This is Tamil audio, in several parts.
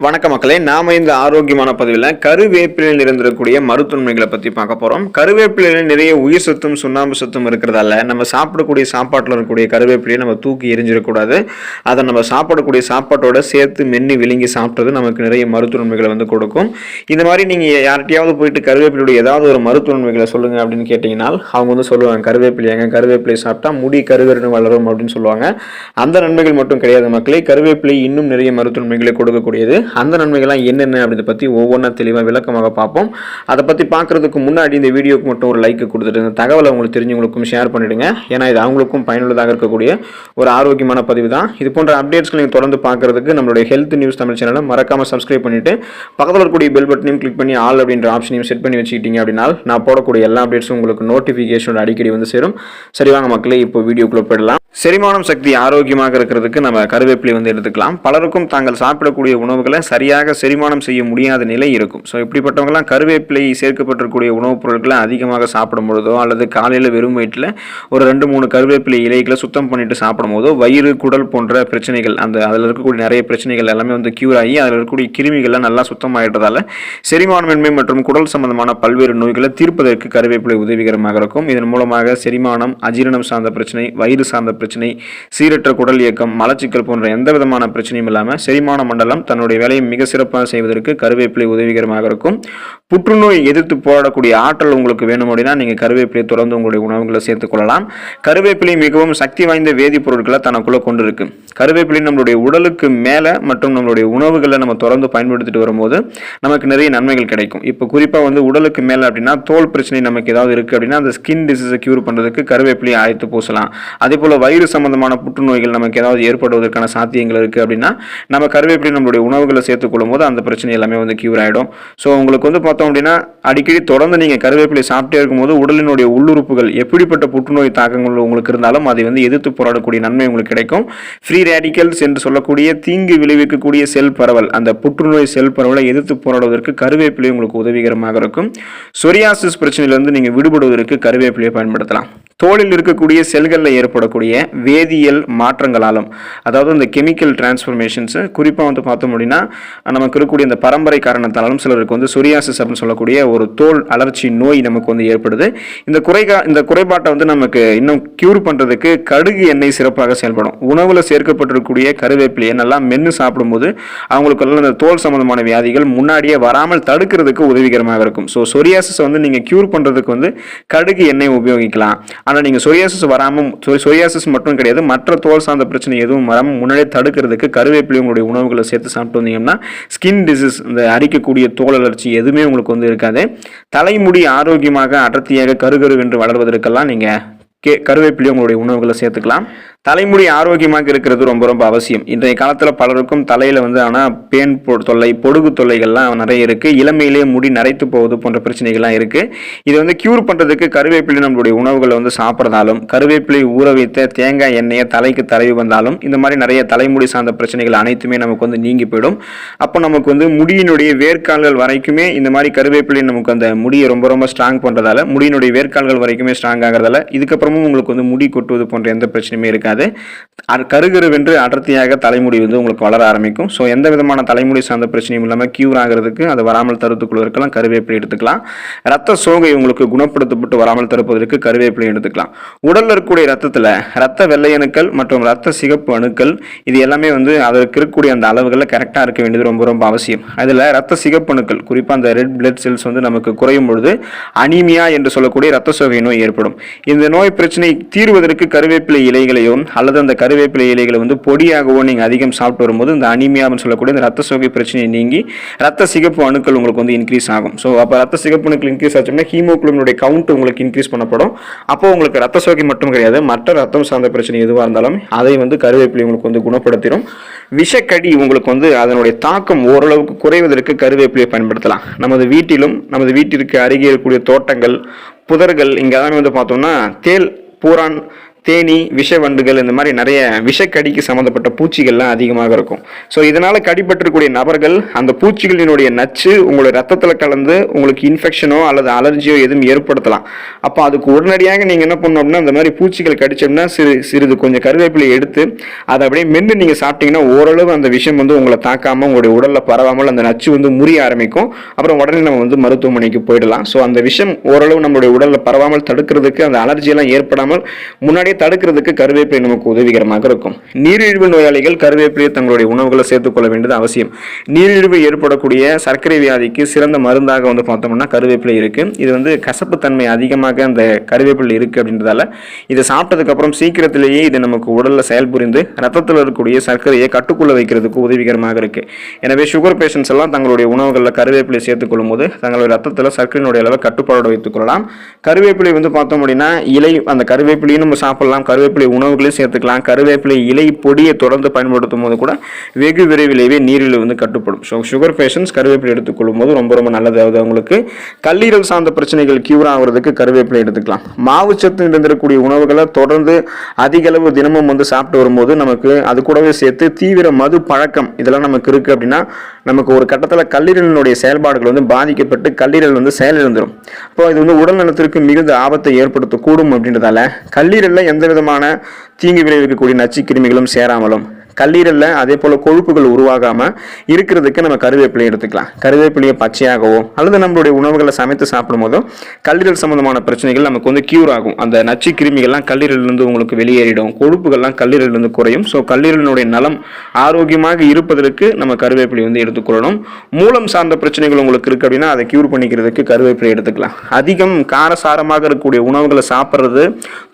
வணக்க மக்களே, நாம இந்த ஆரோக்கியமான பதிவில் கருவேப்பிலையில் இருந்திருக்கக்கூடிய மருத்துவமைகளை பற்றி பார்க்க போகிறோம். கருவேப்பிலையில் நிறைய உயிர் சத்தும் சுண்ணாம்பு சத்தும் இருக்கிறதால நம்ம சாப்பிடக்கூடிய சாப்பாட்டில் இருக்கக்கூடிய கருவேப்பிலையை நம்ம தூக்கி எரிஞ்சிடக்கூடாது. அதை நம்ம சாப்பிடக்கூடிய சாப்பாட்டோட சேர்த்து மென்று விழுங்கி சாப்பிட்றது நமக்கு நிறைய மருத்துவமைகளை கொடுக்கும். இந்த மாதிரி நீங்கள் யார்கிட்டையாவது போயிட்டு கருவேப்பிலையோட ஏதாவது ஒரு மருத்துவமைகளை சொல்லுங்கள் அப்படின்னு கேட்டிங்கன்னா அவங்க சொல்லுவாங்க, கருவேப்பிலை சாப்பிட்டா முடி கருகருன்னு வளரும் அப்படின்னு சொல்லுவாங்க. அந்த நன்மைகள் மட்டும் கிடையாது மக்களே, கருவேப்பிலை இன்னும் நிறைய மருத்துவமைகளை கொடுக்கக்கூடியது. அந்த நன்மைகள்லாம் என்னென்ன அப்படின்றத பற்றி ஒவ்வொன்றா தெளிவாக விளக்கமாக பார்ப்போம். அதை பற்றி பார்க்குறதுக்கு முன்னாடி இந்த வீடியோக்கு மட்டும் ஒரு லைக் கொடுத்துட்டு இந்த தகவலை உங்களுக்கு தெரிஞ்சவங்களுக்கும் ஷேர் பண்ணிவிடுங்க. ஏன்னா இது அவங்களுக்கும் பயனுள்ளதாக இருக்கக்கூடிய ஒரு ஆரோக்கியமான பதிவு தான். இது போன்ற அப்டேட்ஸ்களை நீங்கள் தொடர்ந்து பார்க்குறதுக்கு நம்மளுடைய ஹெல்த் நியூஸ் தமிழ் சேனலை மறக்காமல் சப்ஸ்கிரைப் பண்ணிவிட்டு பக்கத்தில் இருக்கக்கூடிய பெல் பட்டனையும் கிளிக் பண்ணி ஆல் அப்படின்ற ஆப்ஷனையும் செட் பண்ணி வச்சுக்கிட்டீங்க அப்படின்னா நான் போடக்கூடிய எல்லா அப்டேட்ஸும் உங்களுக்கு நோட்டிஃபிகேஷன் அடிக்கடி சேரும். சரி வாங்க மக்களே, இப்போ வீடியோக்குள்ளே போயிடலாம். செரிமானம் சக்தி ஆரோக்கியமாக இருக்கிறதுக்கு நம்ம கருவேப்பிலை எடுத்துக்கலாம். பலருக்கும் தாங்கள் சாப்பிடக்கூடிய உணவுகளை சரியாக செரிமானம் செய்ய முடியாத நிலை இருக்கும். ஸோ இப்படிப்பட்டவங்கலாம் கருவேப்பிலை சேர்க்கப்பட்டிருக்கக்கூடிய உணவுப் பொருட்களை அதிகமாக சாப்பிடும் பொழுதோ அல்லது காலையில் வெறும் வயிற்றில் ஒரு 2-3 கருவேப்பிலை இலைகளை சுத்தம் பண்ணிட்டு சாப்பிடும் போதோ வயிறு குடல் போன்ற பிரச்சனைகள், அதில் இருக்கக்கூடிய நிறைய பிரச்சனைகள் எல்லாமே கியூர் ஆகி அதில் இருக்கக்கூடிய கிருமிகள்லாம் நல்லா சுத்தமாகிட்டதால செரிமானமின்மை மற்றும் குடல் சம்பந்தமான பல்வேறு நோய்களை தீர்ப்பதற்கு கருவேப்பிலை உதவிகரமாக இருக்கும். இதன் மூலமாக செரிமானம், அஜீரணம் சார்ந்த பிரச்சனை, வயிறு சார்ந்த பிரச்சனை, சீரற்ற குடல் இயக்கம், மலச்சிக்கல் போன்ற எந்த விதமான பிரச்சனையும் இல்லாமல் செரிமான மண்டலம் தன்னுடைய வேலையை மிக சிறப்பாக செய்வதற்கு கருவேப்பிலை உதவிகரமாக இருக்கும். புற்றுநோய் எதிர்த்து போராடக்கூடிய ஆற்றல் உங்களுக்கு வேணும் அப்படின்னா நீங்கள் கருவேப்பிலை தொடர்ந்து உங்களுடைய உணவுகளை சேர்த்துக் கொள்ளலாம். கருவேப்பிலை மிகவும் சக்தி வாய்ந்த வேதிப்பொருட்களை தனக்குள்ள கொண்டு இருக்கு. கருவேப்பிலை நம்மளுடைய உடலுக்கு மேலே மற்றும் நம்மளுடைய உணவுகளை நம்ம தொடர்ந்து பயன்படுத்திட்டு வரும்போது நமக்கு நிறைய நன்மைகள் கிடைக்கும். இப்போ குறிப்பாக உடலுக்கு மேலே அப்படின்னா தோல் பிரச்சனை நமக்கு ஏதாவது இருக்குது அப்படின்னா அந்த ஸ்கின் டிசீஸை கியூர் பண்ணுறதுக்கு கருவேப்பிலையை ஆயத்து பூசலாம். அதே போல் வயிறு சம்பந்தமான புற்றுநோய்கள் நமக்கு ஏதாவது ஏற்படுவதற்கான சாத்தியங்கள் இருக்குது அப்படின்னா நம்ம கருவேப்பிலை நம்மளுடைய உணவுகளை சேர்த்துக்கொள்ளும் போது அந்த பிரச்சனை எல்லாமே கியூர் ஆகிடும். ஸோ உங்களுக்கு பார்த்தோம் அப்படின்னா அடிக்கடி தொடர்ந்து நீங்கள் கருவேப்பிலை சாப்பிட்டே இருக்கும்போது உடலினுடைய உள்ளுறுப்புகள் எப்படிப்பட்ட புற்றுநோய் தாக்கங்கள் உங்களுக்கு இருந்தாலும் அதை எதிர்த்து போராடக்கூடிய நன்மை உங்களுக்கு கிடைக்கும். ஃப்ரீ ரேடிக்கல்ஸ் என்று சொல்லக்கூடிய தீங்கு விளைவிக்கக்கூடிய செல் பரவல், அந்த புற்றுநோய் செல் பரவலை எதிர்த்து போராடுவதற்கு கருவேப்பிலை உங்களுக்கு உதவிகரமாக இருக்கும். சொரியாசிஸ் பிரச்சனையிலிருந்து நீங்கள் விடுபடுவதற்கு கருவேப்பிலையை பயன்படுத்தலாம். தோலில் இருக்கக்கூடிய செல்களில் ஏற்படக்கூடிய வேதியியல் மாற்றங்களாலும், அதாவது இந்த கெமிக்கல் டிரான்ஸ்ஃபர்மேஷன்ஸ் குறிப்பாக பார்த்தோம் அப்படின்னா நமக்கு இருக்கக்கூடிய இந்த பரம்பரை காரணத்தாலும் சிலருக்கு சொரியாசிஸ் அப்படின்னு சொல்லக்கூடிய ஒரு தோல் அலர்ச்சி நோய் நமக்கு ஏற்படுது. இந்த குறைபாட்டை நமக்கு இன்னும் கியூர் பண்ணுறதுக்கு கடுகு எண்ணெய் சிறப்பாக செயல்படும். உணவில் சேர்க்கப்பட்டிருக்கக்கூடிய கருவேப்பிலையை நல்லா மென்று சாப்பிடும்போது அவங்களுக்கு இந்த தோல் சம்பந்தமான வியாதிகள் முன்னாடியே வராமல் தடுக்கிறதுக்கு உதவிகரமாக இருக்கும். ஸோ சொரியாசிஸ் நீங்கள் கியூர் பண்ணுறதுக்கு கடுகு எண்ணெய் உபயோகிக்கலாம். ஆனால் நீங்கள் சொரியாசிஸ் மட்டும் கிடையாது, மற்ற தோல் சார்ந்த பிரச்சனை எதுவும் வராமல் முன்னாடியே தடுக்கிறதுக்கு கருவேப்பிலை உங்களுடைய உணவுகளை சேர்த்து சாப்பிட்டு வந்தீங்கன்னா ஸ்கின் டிசீஸ், இந்த அரிக்கக்கூடிய தோல் அலர்ச்சி எதுவுமே உங்களுக்கு இருக்காது. தலைமுடி ஆரோக்கியமாக அடர்த்தியாக கருகருவென்று வளர்வதற்கெல்லாம் நீங்கள் கருவேப்பிலை உங்களுடைய உணவுகளை சேர்த்துக்கலாம். தலைமுடி ஆரோக்கியமாக இருக்கிறது ரொம்ப ரொம்ப அவசியம். இன்றைய காலத்தில் பலருக்கும் தலையில் ஆனால் பேன் தொல்லை, பொடுகு தொல்லைகள்லாம் நிறைய இருக்குது. இளமையிலே முடி நரைத்து போவது போன்ற பிரச்சனைகள்லாம் இருக்குது. இதை கியூர் பண்ணுறதுக்கு கருவேப்பிலை நம்மளுடைய உணவுகளை சாப்பிட்றதாலும், கருவேப்பிலை ஊற வைத்த தேங்காய் எண்ணெயை தலைக்கு தடவி வந்தாலும் இந்த மாதிரி நிறைய தலைமுடி சார்ந்த பிரச்சனைகள் அனைத்துமே நமக்கு நீங்கி போயிடும். அப்போ நமக்கு முடியினுடைய வேர்க்கால்கள் வரைக்குமே இந்த மாதிரி கருவேப்பிலை நமக்கு அந்த முடியை ரொம்ப ரொம்ப ஸ்ட்ராங் பண்ணுறதால, முடியினுடைய வேர்க்கால்கள் வரைக்குமே ஸ்ட்ராங் ஆகிறதால இதுக்கப்புறமும் உங்களுக்கு முடி கொட்டுவது போன்ற எந்த பிரச்சனையுமே இருக்காது. கருகருவென்று அடர்த்தியாக தலைமுடி உங்களுக்கு வளர ஆரம்பிக்கும். ஸோ எந்த விதமான தலைமுடி சார்ந்த பிரச்சனையும் இல்லாமல் கியூர் ஆகிறதுக்கு, அதை வராமல் தடுத்துக்கொள்வதற்கெல்லாம் கருவேப்பிலை எடுத்துக்கலாம். ரத்த சோகை உங்களுக்கு குணப்படுத்தப்பட்டு வராமல் தடுப்பதற்கு கருவேப்பிலை எடுத்துக்கலாம். உடலில் இருக்கக்கூடிய ரத்தத்தில் ரத்த வெள்ளை அணுக்கள் மற்றும் ரத்த சிகப்பு அணுக்கள் இது எல்லாமே அதற்கு இருக்கக்கூடிய அந்த அளவுகளில் கரெக்டாக இருக்க வேண்டியது ரொம்ப ரொம்ப அவசியம். அதில் ரத்த சிகப்பு அணுக்கள் குறிப்பாக அந்த ரெட் பிளட் செல்ஸ் நமக்கு குறையும் பொழுது அனீமியா என்று சொல்லக்கூடிய ரத்த சோகை நோய் ஏற்படும். இந்த நோய் பிரச்சனை தீர்வதற்கு கருவேப்பிலை இலைகளையோ அல்லது அந்த கருவேப்பிலை இலைகளை பொடியாகவோ நீங்கள் அதிகம் சாப்பிட்டு வரும்போது இந்த அனீமியான்னு சொல்லக்கூடிய இந்த ரத்த சோகை பிரச்சனையை நீங்கி ரத்த சிகப்பு அணுக்கள் உங்களுக்கு இன்க்ரீஸ் ஆகும். ஸோ அப்போ ரத்த சிகப்பு அணுக்கள் இன்க்ரீஸ் ஆச்சுன்னா ஹீமோகுளோபினுடைய கவுண்ட் உங்களுக்கு இன்க்ரீஸ் பண்ணப்படும். அப்போ உங்களுக்கு ரத்த சோகை மட்டும் கிடையாது, மற்ற ரத்தம் சார்ந்த பிரச்சனை எதுவாக இருந்தாலும் அதை கருவேப்பிலை உங்களுக்கு குணப்படுத்திடும். விஷக்கடி உங்களுக்கு அதனுடைய தாக்கம் ஓரளவுக்கு குறைவதற்கு கருவேப்பிலையை பயன்படுத்தலாம். நமது வீட்டிலும் நமது வீட்டிற்கு அருகே இருக்கக்கூடிய தோட்டங்கள், புதர்கள் இங்கே பார்த்தோம்னா தேனி, விஷவண்டுகள் இந்த மாதிரி நிறைய விஷக்கடிக்கு சம்மந்தப்பட்ட பூச்சிகள்லாம் அதிகமாக இருக்கும். ஸோ இதனால் கடிபட்டிருக்கக்கூடிய நபர்கள் அந்த பூச்சிகளினுடைய நச்சு உங்களுடைய ரத்தத்தில் கலந்து உங்களுக்கு இன்ஃபெக்ஷனோ அல்லது அலர்ஜியோ எதுவும் ஏற்படுத்தலாம். அப்போ அதுக்கு உடனடியாக நீங்கள் என்ன பண்ணணும் அப்படின்னா, அந்த மாதிரி பூச்சிகள் கடிச்சோம்னா சிறிது கொஞ்சம் கருவேப்பிலை எடுத்து அதை அப்படியே மென்று நீங்கள் சாப்பிட்டீங்கன்னா ஓரளவு அந்த விஷயம் வந்து உங்களை தாக்காமல் உங்களுடைய உடலில் பரவாமல் அந்த நச்சு வந்து முறிய ஆரம்பிக்கும். அப்புறம் உடனே நம்ம வந்து மருத்துவமனைக்கு போயிடலாம். ஸோ அந்த விஷயம் ஓரளவு நம்மளுடைய உடலில் பரவாமல் தடுக்கிறதுக்கு, அந்த அலர்ஜியெல்லாம் ஏற்படாமல் முன்னாடியே தடுக்கிறதுக்கு கருவேப்பிலை நமக்கு உதவிகரமாக இருக்கும். நீரிழிவு நோயாளிகள் கருவேப்பிலையை தங்களுடைய உணவுகளை சேர்த்துக்கொள்ள வேண்டியது அவசியம். நீரிழிவு ஏற்படக்கூடிய சர்க்கரை வியாதிக்கு சிறந்த மருந்தாக வந்து பார்த்தோம்னா கருவேப்பிலை இருக்கு. இது வந்து கசப்புத்தன்மை அதிகமாக அந்த கருவேப்பிலை இருக்கு அப்படின்றதால இதை சாப்பிட்டதுக்கு அப்புறம் சீக்கிரத்திலேயே இது நமக்கு உடல்ல செயல்புரிந்து ரத்தத்தில் இருக்கக்கூடிய சர்க்கரையை கட்டுக்குள்ள வைக்கிறதுக்கு உதவிகரமாக இருக்கு. எனவே சுகர் பேஷண்ட்ஸ் எல்லாம் தங்களுடைய உணவுகளில் கருவேப்பிலை சேர்த்துக் கொள்ளும் போது தங்களுடைய ரத்தத்தில் சர்க்கரையினுடைய அளவை கட்டுப்பாடு வைத்துக் கொள்ளலாம். கருவேப்பிலை வந்து பார்த்தோம் அப்படின்னா இலை, அந்த கருவேப்பிலையும் நம்ம சாப்பிடலாம், கருவேப்பிலை உணவுகளையும் சேர்த்துக்கலாம். கருவேப்பிலை இலை பொடியை தொடர்ந்து பயன்படுத்தும் போது கூட வெகு விரைவிலேயே நீரிழிவு வந்து கட்டுப்படும். ஸோ சுகர் பேஷண்ட்ஸ் கருவேப்பிலை எடுத்துக்கொள்ளும் போது ரொம்ப ரொம்ப நல்லது. அவங்களுக்கு கல்லீரல் சார்ந்த பிரச்சனைகள் கியூர் ஆகிறதுக்கு கருவேப்பிலை எடுத்துக்கலாம். மாவுச்சத்து இருந்திருக்கக்கூடிய உணவுகளை தொடர்ந்து அதிக அளவு தினமும் வந்து சாப்பிட்டு வரும்போது நமக்கு அது கூடவே சேர்த்து தீவிர மது பழக்கம் இதெல்லாம் நமக்கு இருக்கு அப்படின்னா நமக்கு ஒரு கட்டத்தில் கல்லீரலினுடைய செயல்பாடுகள் வந்து பாதிக்கப்பட்டு கல்லீரல் வந்து செயலிழந்துடும். அப்போ இது வந்து உடல் நலத்திற்கு மிகுந்த ஆபத்தை ஏற்படுத்தக்கூடும். அப்படின்றதால கல்லீரலில் எந்த விதமான தீங்கு விளைவிக்கக்கூடிய நச்சு கிருமிகளும் சேராமலும் கல்லீரலில் அதே போல் கொழுப்புகள் உருவாகாமல் இருக்கிறதுக்கு நம்ம கருவேப்பிலை எடுத்துக்கலாம். கருவேப்பிலையை பச்சையாகவோ அல்லது நம்மளுடைய உணவுகளை சமைத்து சாப்பிடும் போதோ கல்லீரல் சம்பந்தமான பிரச்சனைகள் நமக்கு வந்து கியூர் ஆகும். அந்த நச்சு கிருமிகள்லாம் கல்லீரலிருந்து உங்களுக்கு வெளியேறிடும், கொழுப்புகள்லாம் கல்லீரலிருந்து குறையும். ஸோ கல்லீரலினுடைய நலம் ஆரோக்கியமாக இருப்பதற்கு நம்ம கருவேப்பிலை வந்து எடுத்துக்கொள்ளணும். மூலம் சார்ந்த பிரச்சனைகள் உங்களுக்கு இருக்குது அப்படின்னா அதை கியூர் பண்ணிக்கிறதுக்கு கருவேப்பிலை எடுத்துக்கலாம். அதிகம் காரசாரமாக இருக்கக்கூடிய உணவுகளை சாப்பிட்றது,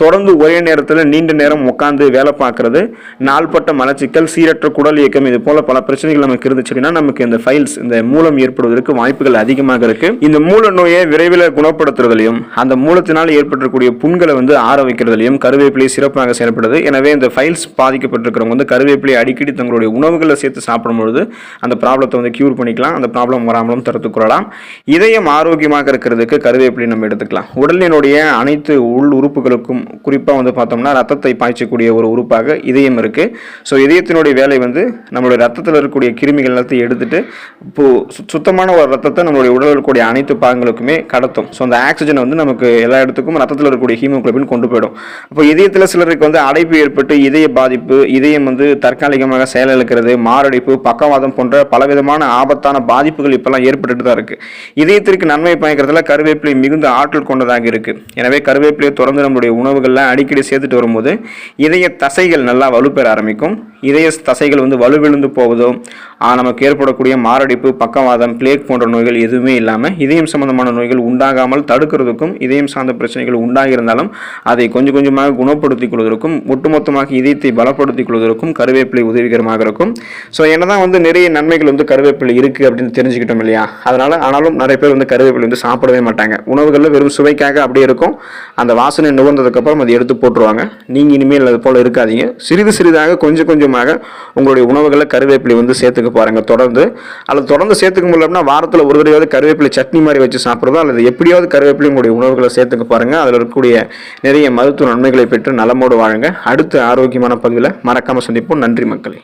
தொடர்ந்து ஒரே நேரத்தில் நீண்ட நேரம் உட்காந்து வேலை பார்க்கறது, நாள்பட்ட மலச்சிக்கல், சீரற்ற குடல் இயக்கம், இது போல பல பிரச்சனைகள் நமக்கு இருந்துச்சு அப்படின்னா நமக்கு இந்த ஃபைல்ஸ், இந்த மூலம் ஏற்படுவதற்கு வாய்ப்புகள் அதிகமாக இருக்கு. இந்த மூல நோயை விரைவில் குணப்படுத்துறதுலையும் அந்த மூலத்தினால் ஏற்பட்டிருக்கக்கூடிய புண்களை வந்து ஆற வைக்கிறதுலையும் கருவேப்பிலை சிறப்பாக செயல்படுது. எனவே இந்த ஃபைல்ஸ் பாதிக்கப்பட்டிருக்கிறவங்க வந்து கருவேப்பிலை அடிக்கடி தங்களுடைய உணவுகளை சேர்த்து சாப்பிடும்பொழுது அந்த ப்ராப்ளத்தை வந்து கியூர் பண்ணிக்கலாம், அந்த ப்ராப்ளம் வராமலும் தடுத்துக் கொள்ளலாம். இதயம் ஆரோக்கியமாக இருக்கிறதுக்கு கருவேப்பிலை நம்ம எடுத்துக்கலாம். உடலினுடைய அனைத்து உள் உறுப்புகளுக்கும் குறிப்பாக வந்து பார்த்தோம்னா ரத்தத்தை பாய்ச்சக்கூடிய ஒரு உறுப்பாக இதயம் இருக்கு. ஸோ இதயத்தினுடைய வேலை வந்து நம்மளுடைய ரத்தத்தில் இருக்கக்கூடிய கிருமிகள் எல்லாத்தையும் எடுத்துட்டு இப்போ சுத்தமான ஒரு ரத்தத்தை நம்மளுடைய உடலில் இருக்கக்கூடிய அனைத்து பாகங்களுக்குமே கடத்தும். ஸோ அந்த ஆக்சிஜன் வந்து நமக்கு எல்லா இடத்துக்கும் ரத்தத்தில் இருக்கக்கூடிய ஹீமோகுளோபின் கொண்டு போயிடும். அப்போ இதயத்தில் சிலருக்கு வந்து அடைப்பு ஏற்பட்டு இதய பாதிப்பு, இதயம் வந்து தற்காலிகமாக செயலிழக்கிறது, மாரடைப்பு, பக்கவாதம் போன்ற பலவிதமான ஆபத்தான பாதிப்புகள் இப்பெல்லாம் ஏற்பட்டு தான் இருக்கு. இதயத்திற்கு நன்மை பயக்கிறதுல கருவேப்பிலை மிகுந்த ஆற்றல் கொண்டதாக இருக்கு. எனவே கருவேப்பிலையை தொடர்ந்து நம்மளுடைய உணவுகளில் அடிக்கடி சேர்த்துட்டு வரும்போது இதய தசைகள் நல்லா வலுப்பெற ஆரம்பிக்கும். இதய தசைகள் வந்து வலுவிழுந்து போவதோ நமக்கு ஏற்படக்கூடிய மாரடைப்பு, பக்கவாதம், பிளேக் போன்ற நோய்கள் எதுவுமே இல்லாமல் இதயம் சம்பந்தமான நோய்கள் உண்டாகாமல் தடுக்கிறதுக்கும், இதயம் சார்ந்த பிரச்சனைகள் உண்டாகியிருந்தாலும் அதை கொஞ்சம் கொஞ்சமாக குணப்படுத்திக் கொள்வதற்கும், ஒட்டுமொத்தமாக இதயத்தை பலப்படுத்திக் கொள்வதற்கும் கருவேப்பிலை உதவிகரமாக இருக்கும். ஸோ என்னதான் வந்து நிறைய நன்மைகள் வந்து கருவேப்பிலை இருக்குது அப்படின்னு தெரிஞ்சுக்கிட்டோம் இல்லையா? அதனால ஆனாலும் நிறைய பேர் வந்து கருவேப்பிலை வந்து சாப்பிடவே மாட்டாங்க. உணவுகளில் வெறும் சுவைக்காக அப்படியே இருக்கும். அந்த வாசனை நுகர்ந்ததுக்கப்புறம் அதை எடுத்து போட்டுருவாங்க. நீங்கள் இனிமேல் அது போல் இருக்காதீங்க. சிறிது சிறிதாக கொஞ்சம் கொஞ்சமாக உங்களுடைய உணவுகளை கருவேப்பிலை வந்து சேர்த்துக்க பாருங்க. தொடர்ந்து சேர்த்துக்க முடியலன்னா வாரத்தில் ஒரு தடவையாவது கருவேப்பிலை சட்னி மாதிரி வச்சு சாப்பிட்றதோ அல்லது எப்படியாவது கருவேப்பிலை உங்களுடைய உணவுகளை சேர்த்துக்க பாருங்க. அதில் இருக்கக்கூடிய நிறைய மருத்துவ நன்மைகளை பெற்று நலமோடு வாழுங்க. அடுத்த ஆரோக்கியமான பதிவில் மறக்காம சந்திப்போம். நன்றி மக்களே.